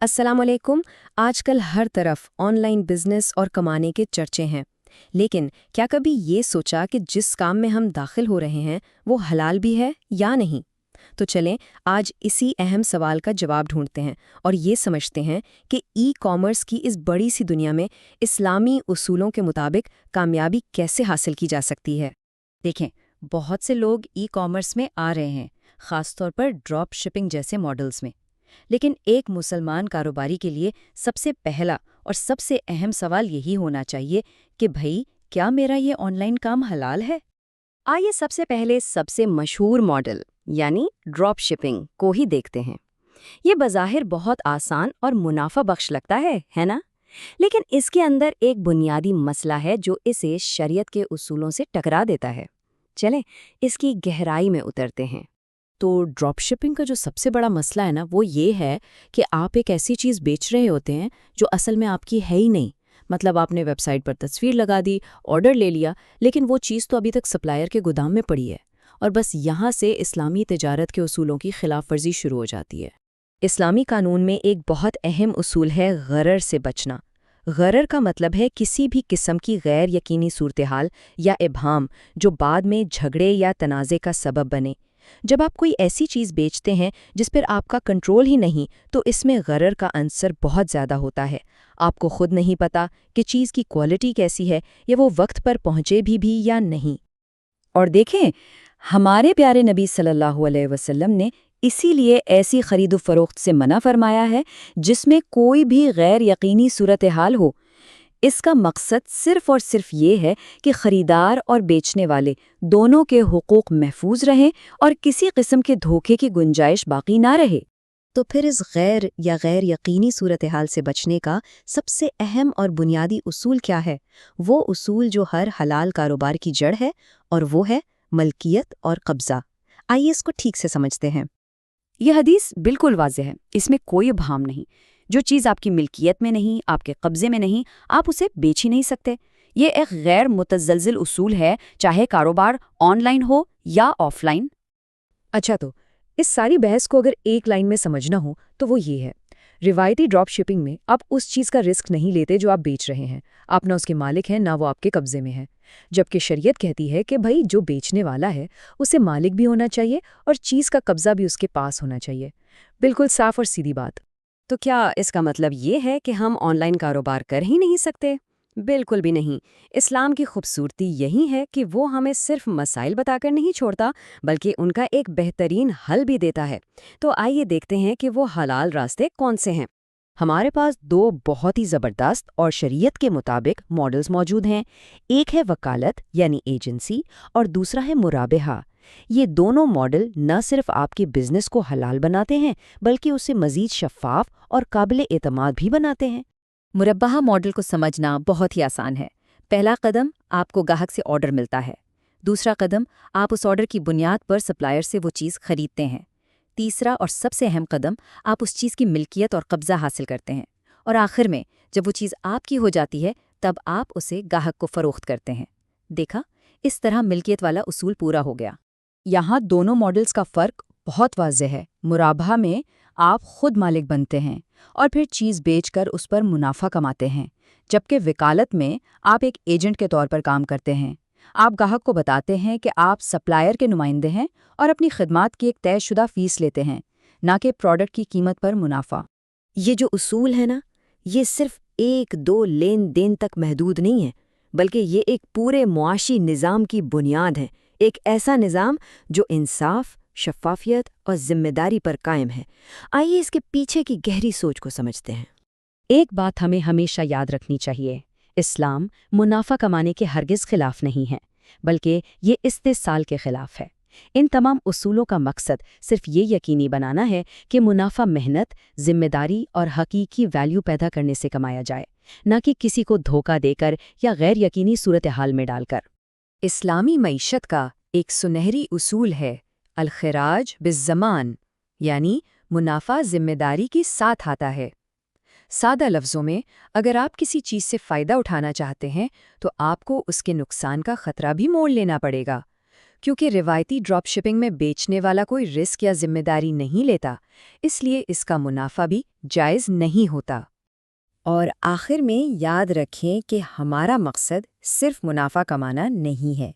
السلام علیکم۔ آج کل ہر طرف آن لائن بزنس اور کمانے کے چرچے ہیں، لیکن کیا کبھی یہ سوچا کہ جس کام میں ہم داخل ہو رہے ہیں وہ حلال بھی ہے یا نہیں؟ تو چلیں آج اسی اہم سوال کا جواب ڈھونڈتے ہیں اور یہ سمجھتے ہیں کہ ای کامرس کی اس بڑی سی دنیا میں اسلامی اصولوں کے مطابق کامیابی کیسے حاصل کی جا سکتی ہے۔ دیکھیں، بہت سے لوگ ای کامرس میں آ رہے ہیں، خاص طور پر ڈراپ شپنگ جیسے ماڈلز میں، لیکن ایک مسلمان کاروباری کے لیے سب سے پہلا اور سب سے اہم سوال یہی ہونا چاہیے کہ بھئی کیا میرا یہ آن لائن کام حلال ہے؟ آئیے سب سے پہلے سب سے مشہور ماڈل یعنی ڈراپ شپنگ کو ہی دیکھتے ہیں۔ یہ بظاہر بہت آسان اور منافع بخش لگتا ہے نا؟ لیکن اس کے اندر ایک بنیادی مسئلہ ہے جو اسے شریعت کے اصولوں سے ٹکرا دیتا ہے۔ چلیں اس کی گہرائی میں اترتے ہیں۔ تو ڈراپ شپنگ کا جو سب سے بڑا مسئلہ ہے نا، وہ یہ ہے کہ آپ ایک ایسی چیز بیچ رہے ہوتے ہیں جو اصل میں آپ کی ہے ہی نہیں۔ مطلب آپ نے ویب سائٹ پر تصویر لگا دی، آرڈر لے لیا، لیکن وہ چیز تو ابھی تک سپلائر کے گودام میں پڑی ہے، اور بس یہاں سے اسلامی تجارت کے اصولوں کی خلاف ورزی شروع ہو جاتی ہے۔ اسلامی قانون میں ایک بہت اہم اصول ہے غرر سے بچنا۔ غرر کا مطلب ہے کسی بھی قسم کی غیر یقینی صورتحال یا ابہام جو بعد میں جھگڑے یا تنازع کا سبب بنے۔ جب آپ کوئی ایسی چیز بیچتے ہیں جس پر آپ کا کنٹرول ہی نہیں، تو اس میں غرر کا عنصر بہت زیادہ ہوتا ہے۔ آپ کو خود نہیں پتا کہ چیز کی کوالٹی کیسی ہے یا وہ وقت پر پہنچے بھی یا نہیں۔ اور دیکھیں، ہمارے پیارے نبی صلی اللہ علیہ وسلم نے اسی لیے ایسی خرید و فروخت سے منع فرمایا ہے جس میں کوئی بھی غیر یقینی صورتحال ہو۔ اس کا مقصد صرف اور صرف یہ ہے کہ خریدار اور بیچنے والے دونوں کے حقوق محفوظ رہیں اور کسی قسم کے دھوکے کی گنجائش باقی نہ رہے۔ تو پھر اس غیر یقینی صورتحال سے بچنے کا سب سے اہم اور بنیادی اصول کیا ہے؟ وہ اصول جو ہر حلال کاروبار کی جڑ ہے، اور وہ ہے ملکیت اور قبضہ۔ آئیے اس کو ٹھیک سے سمجھتے ہیں۔ یہ حدیث بالکل واضح ہے، اس میں کوئی ابہام نہیں۔ جو چیز آپ کی ملکیت میں نہیں، آپ کے قبضے میں نہیں، آپ اسے بیچ ہی نہیں سکتے۔ یہ ایک غیر متزلزل اصول ہے، چاہے کاروبار آن لائن ہو یا آف لائن۔ اچھا، تو اس ساری بحث کو اگر ایک لائن میں سمجھنا ہو تو وہ یہ ہے: روایتی ڈراپ شپنگ میں آپ اس چیز کا رسک نہیں لیتے جو آپ بیچ رہے ہیں۔ آپ نہ اس کے مالک ہیں، نہ وہ آپ کے قبضے میں ہے۔ جبکہ شریعت کہتی ہے کہ بھائی جو بیچنے والا ہے اسے مالک بھی ہونا چاہیے اور چیز کا قبضہ بھی اس کے پاس ہونا چاہیے۔ بالکل صاف اور سیدھی بات۔ تو کیا اس کا مطلب یہ ہے کہ ہم آن لائن کاروبار کر ہی نہیں سکتے؟ بالکل بھی نہیں۔ اسلام کی خوبصورتی یہی ہے کہ وہ ہمیں صرف مسائل بتا کر نہیں چھوڑتا، بلکہ ان کا ایک بہترین حل بھی دیتا ہے۔ تو آئیے دیکھتے ہیں کہ وہ حلال راستے کون سے ہیں۔ ہمارے پاس دو بہت ہی زبردست اور شریعت کے مطابق ماڈلز موجود ہیں۔ ایک ہے وکالت یعنی ایجنسی، اور دوسرا ہے مرابحہ۔ یہ دونوں ماڈل نہ صرف آپ کے بزنس کو حلال بناتے ہیں بلکہ اسے مزید شفاف اور قابل اعتماد بھی بناتے ہیں۔ مربحہ ماڈل کو سمجھنا بہت ہی آسان ہے۔ پہلا قدم، آپ کو گاہک سے آرڈر ملتا ہے۔ دوسرا قدم، آپ اس آرڈر کی بنیاد پر سپلائر سے وہ چیز خریدتے ہیں۔ تیسرا اور سب سے اہم قدم، آپ اس چیز کی ملکیت اور قبضہ حاصل کرتے ہیں۔ اور آخر میں جب وہ چیز آپ کی ہو جاتی ہے تب آپ اسے گاہک کو فروخت کرتے ہیں۔ دیکھا، اس طرح ملکیت والا اصول پورا ہو گیا۔ یہاں دونوں ماڈلز کا فرق بہت واضح ہے۔ مرابحہ میں آپ خود مالک بنتے ہیں اور پھر چیز بیچ کر اس پر منافع کماتے ہیں، جبکہ وکالت میں آپ ایک ایجنٹ کے طور پر کام کرتے ہیں۔ آپ گاہک کو بتاتے ہیں کہ آپ سپلائر کے نمائندے ہیں اور اپنی خدمات کی ایک طے شدہ فیس لیتے ہیں، نہ کہ پروڈکٹ کی قیمت پر منافع۔ یہ جو اصول ہے نا، یہ صرف ایک دو لین دین تک محدود نہیں ہے، بلکہ یہ ایک پورے معاشی نظام کی بنیاد ہے۔ ایک ایسا نظام جو انصاف، شفافیت اور ذمہ داری پر قائم ہے۔ آئیے اس کے پیچھے کی گہری سوچ کو سمجھتے ہیں۔ ایک بات ہمیں ہمیشہ یاد رکھنی چاہیے، اسلام منافع کمانے کے ہرگز خلاف نہیں ہے، بلکہ یہ استحصال کے خلاف ہے۔ ان تمام اصولوں کا مقصد صرف یہ یقینی بنانا ہے کہ منافع محنت، ذمہ داری اور حقیقی ویلیو پیدا کرنے سے کمایا جائے، نہ کہ کسی کو دھوکہ دے کر یا غیر یقینی صورتحال میں ڈال کر۔ اسلامی معیشت کا ایک سنہری اصول ہے الخراج بالضمان، یعنی منافع ذمہ داری کے ساتھ آتا ہے۔ سادہ لفظوں میں، اگر آپ کسی چیز سے فائدہ اٹھانا چاہتے ہیں تو آپ کو اس کے نقصان کا خطرہ بھی مول لینا پڑے گا، کیونکہ روایتی ڈراپ شپنگ میں بیچنے والا کوئی رسک یا ذمہ داری نہیں لیتا، اس لیے اس کا منافع بھی جائز نہیں ہوتا۔ اور آخر میں یاد رکھیں کہ ہمارا مقصد صرف منافع کمانا نہیں ہے،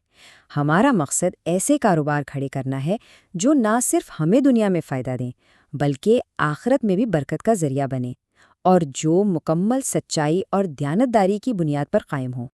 ہمارا مقصد ایسے کاروبار کھڑے کرنا ہے جو نہ صرف ہمیں دنیا میں فائدہ دیں بلکہ آخرت میں بھی برکت کا ذریعہ بنے، اور جو مکمل سچائی اور دیانتداری کی بنیاد پر قائم ہوں۔